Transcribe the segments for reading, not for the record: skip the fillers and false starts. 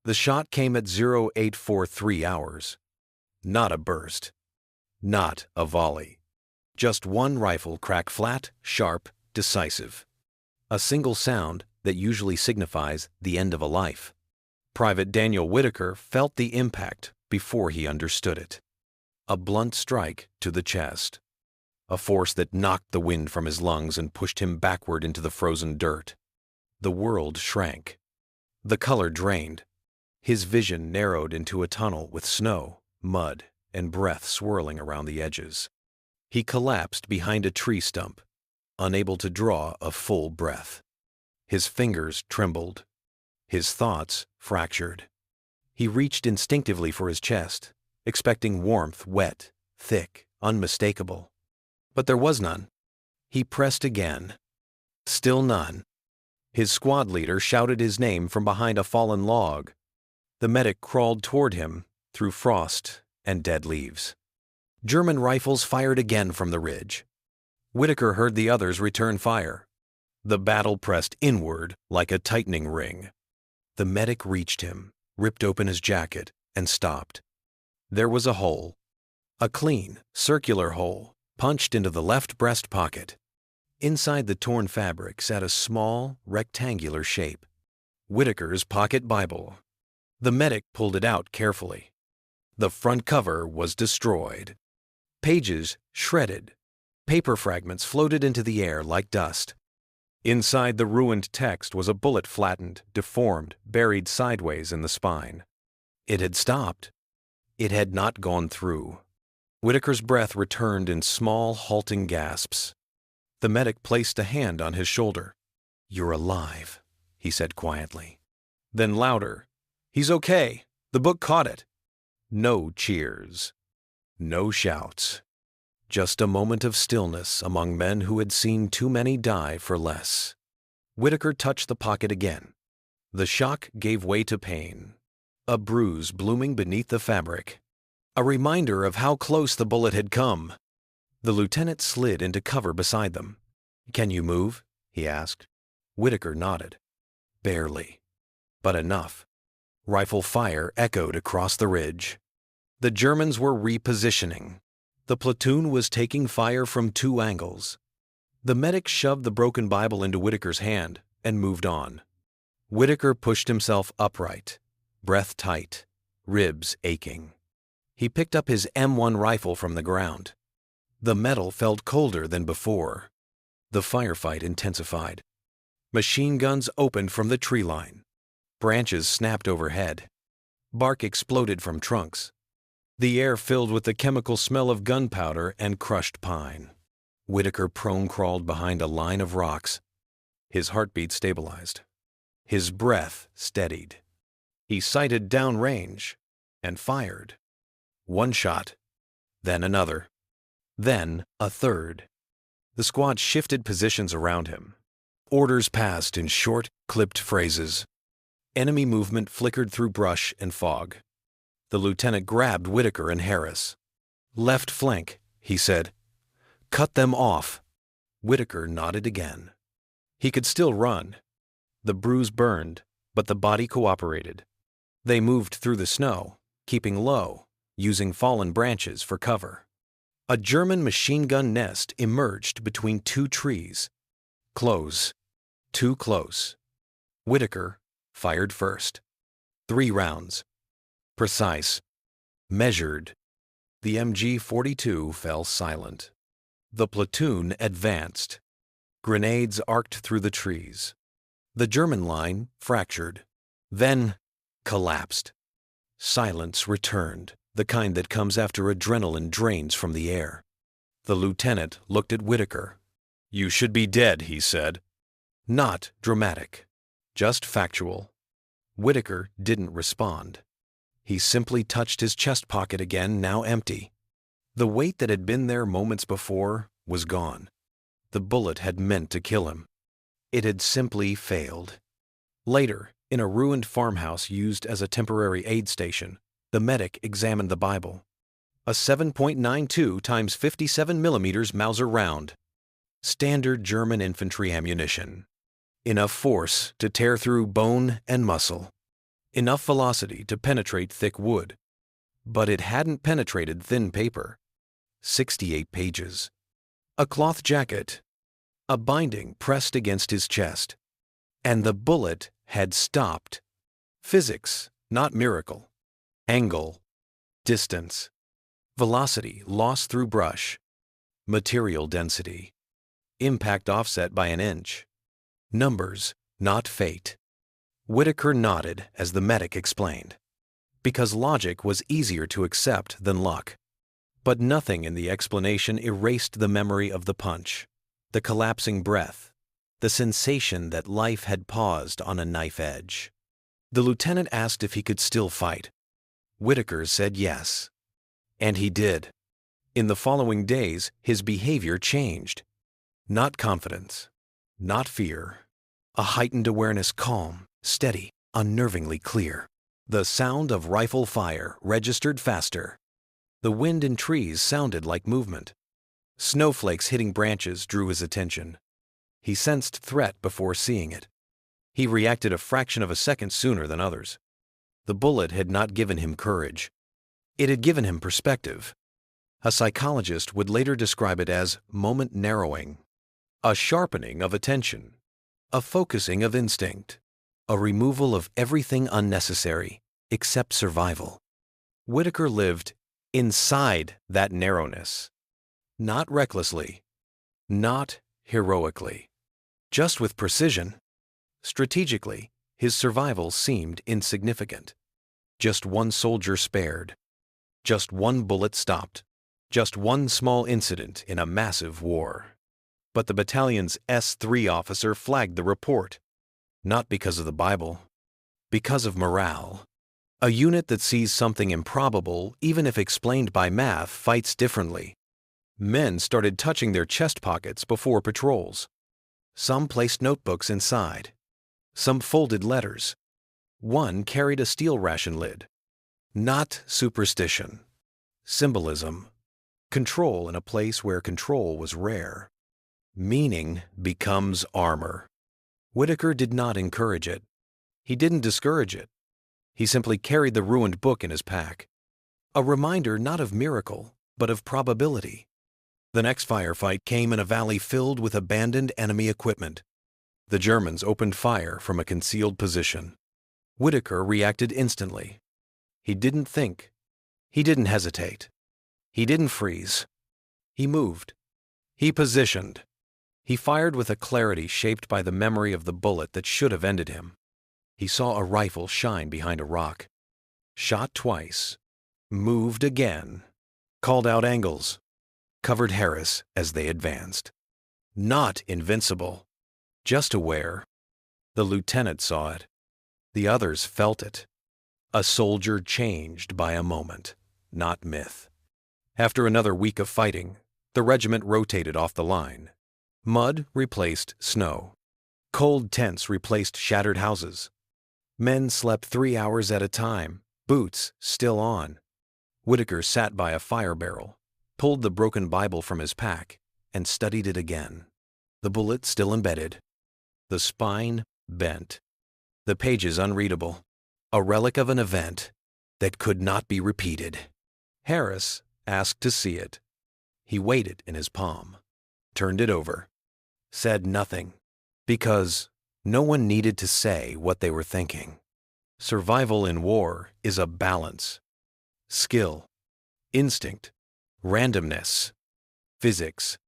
The shot came at 0843 hours. Not a burst. Not a volley. Just one rifle crack, flat, sharp, decisive. A single sound that usually signifies the end of a life. Private Daniel Whitaker felt the impact before he understood it. A blunt strike to the chest. A force that knocked the wind from his lungs and pushed him backward into the frozen dirt. The world shrank. The color drained. His vision narrowed into a tunnel with snow, mud, and breath swirling around the edges. He collapsed behind a tree stump, unable to draw a full breath. His fingers trembled. His thoughts fractured. He reached instinctively for his chest, expecting warmth, wet, thick, unmistakable. But there was none. He pressed again. Still none. His squad leader shouted his name from behind a fallen log. The medic crawled toward him through frost and dead leaves. German rifles fired again from the ridge. Whitaker heard the others return fire. The battle pressed inward like a tightening ring. The medic reached him, ripped open his jacket, and stopped. There was a hole. A clean, circular hole, punched into the left breast pocket. Inside the torn fabric sat a small, rectangular shape. Whitaker's pocket Bible. The medic pulled it out carefully. The front cover was destroyed. Pages shredded. Paper fragments floated into the air like dust. Inside the ruined text was a bullet flattened, deformed, buried sideways in the spine. It had stopped. It had not gone through. Whitaker's breath returned in small, halting gasps. The medic placed a hand on his shoulder. "You're alive," he said quietly. Then louder, "He's okay. The book caught it." No cheers. No shouts. Just a moment of stillness among men who had seen too many die for less. Whitaker touched the pocket again. The shock gave way to pain. A bruise blooming beneath the fabric. A reminder of how close the bullet had come. The lieutenant slid into cover beside them. "Can you move?" he asked. Whitaker nodded. Barely. But enough. Rifle fire echoed across the ridge. The Germans were repositioning. The platoon was taking fire from two angles. The medic shoved the broken Bible into Whitaker's hand and moved on. Whitaker pushed himself upright, breath tight, ribs aching. He picked up his M1 rifle from the ground. The metal felt colder than before. The firefight intensified. Machine guns opened from the tree line. Branches snapped overhead. Bark exploded from trunks. The air filled with the chemical smell of gunpowder and crushed pine. Whitaker prone crawled behind a line of rocks. His heartbeat stabilized. His breath steadied. He sighted downrange and fired. One shot, then another, then a third. The squad shifted positions around him. Orders passed in short, clipped phrases. Enemy movement flickered through brush and fog. The lieutenant grabbed Whitaker and Harris. "Left flank," he said. "Cut them off." Whitaker nodded again. He could still run. The bruise burned, but the body cooperated. They moved through the snow, keeping low, using fallen branches for cover. A German machine gun nest emerged between two trees. Close. Too close. Whitaker fired first. 3 rounds. Precise. Measured. The MG-42 fell silent. The platoon advanced. Grenades arced through the trees. The German line fractured, then collapsed. Silence returned, the kind that comes after adrenaline drains from the air. The lieutenant looked at Whitaker. "You should be dead," he said. Not dramatic, just factual. Whitaker didn't respond. He simply touched his chest pocket again, now empty. The weight that had been there moments before was gone. The bullet had meant to kill him. It had simply failed. Later, in a ruined farmhouse used as a temporary aid station, the medic examined the Bible. A 7.92 x 57 mm Mauser round. Standard German infantry ammunition. Enough force to tear through bone and muscle. enough velocity to penetrate thick wood. But it hadn't penetrated thin paper. 68 pages. A cloth jacket. A binding pressed against his chest. And the bullet had stopped. Physics, not miracle. Angle. Distance. Velocity lost through brush. Material density. Impact offset by an inch. Numbers, not fate. Whitaker nodded as the medic explained. Because logic was easier to accept than luck. But nothing in the explanation erased the memory of the punch, the collapsing breath, the sensation that life had paused on a knife edge. The lieutenant asked if he could still fight. Whitaker said yes. And he did. In the following days, his behavior changed. Not confidence, not fear. A heightened awareness, calm, steady, unnervingly clear. The sound of rifle fire registered faster. The wind in trees sounded like movement. Snowflakes hitting branches drew his attention. He sensed threat before seeing it. He reacted a fraction of a second sooner than others. The bullet had not given him courage. It had given him perspective. A psychologist would later describe it as moment narrowing, a sharpening of attention, a focusing of instinct, a removal of everything unnecessary except survival. Whitaker lived inside that narrowness, not recklessly, not heroically, just with precision. Strategically, his survival seemed insignificant. Just one soldier spared. Just one bullet stopped. Just one small incident in a massive war. But the battalion's S3 officer flagged the report. Not because of the Bible. Because of morale. A unit that sees something improbable, even if explained by math, fights differently. Men started touching their chest pockets before patrols. Some placed notebooks inside. Some folded letters. One carried a steel ration lid. Not superstition. Symbolism. Control in a place where control was rare. Meaning becomes armor. Whitaker did not encourage it. He didn't discourage it. He simply carried the ruined book in his pack. A reminder not of miracle, but of probability. The next firefight came in a valley filled with abandoned enemy equipment. The Germans opened fire from a concealed position. Whitaker reacted instantly. He didn't think. He didn't hesitate. He didn't freeze. He moved. He positioned. He fired with a clarity shaped by the memory of the bullet that should have ended him. He saw a rifle shine behind a rock. Shot twice. Moved again. Called out angles. Covered Harris as they advanced. Not invincible. Just aware. The lieutenant saw it. The others felt it. A soldier changed by a moment, not myth. After another week of fighting, the regiment rotated off the line. Mud replaced snow. Cold tents replaced shattered houses. Men slept 3 hours at a time, boots still on. Whitaker sat by a fire barrel, pulled the broken Bible from his pack, and studied it again. The bullet still embedded. The spine bent. The pages unreadable. A relic of an event that could not be repeated. Harris asked to see it. He weighed it in his palm, turned it over, said nothing, because no one needed to say what they were thinking. Survival in war is a balance. Skill, instinct, randomness, physics.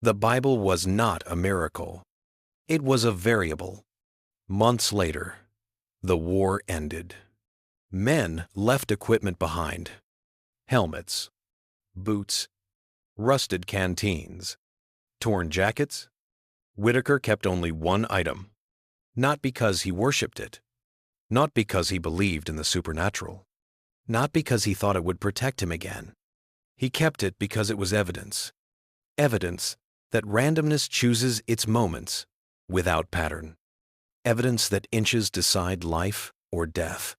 The Bible was not a miracle. It was a variable. Months later, the war ended. Men left equipment behind. Helmets, boots, rusted canteens, torn jackets. Whitaker kept only one item. Not because he worshipped it. Not because he believed in the supernatural. Not because he thought it would protect him again. He kept it because it was evidence. Evidence that randomness chooses its moments without pattern. Evidence that inches decide life or death.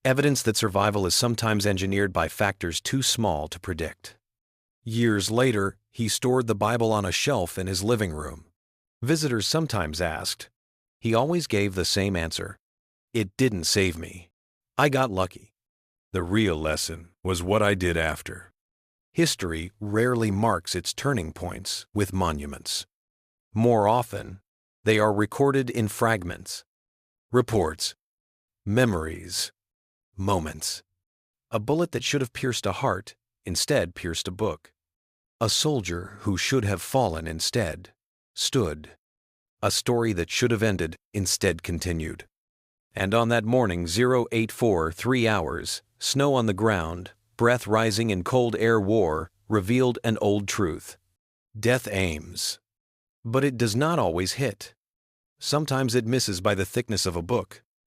Evidence that survival is sometimes engineered by factors too small to predict. Years later, he stored the Bible on a shelf in his living room. Visitors sometimes asked. He always gave the same answer. It didn't save me. I got lucky. The real lesson was what I did after. History rarely marks its turning points with monuments. More often, they are recorded in fragments, reports, memories, moments. A bullet that should have pierced a heart instead pierced a book. A soldier who should have fallen instead stood. A story that should have ended instead continued. And on that morning, 0843 hours, snow on the ground, breath rising in cold air war, revealed an old truth. Death aims. But it does not always hit. Sometimes it misses by the thickness of a book.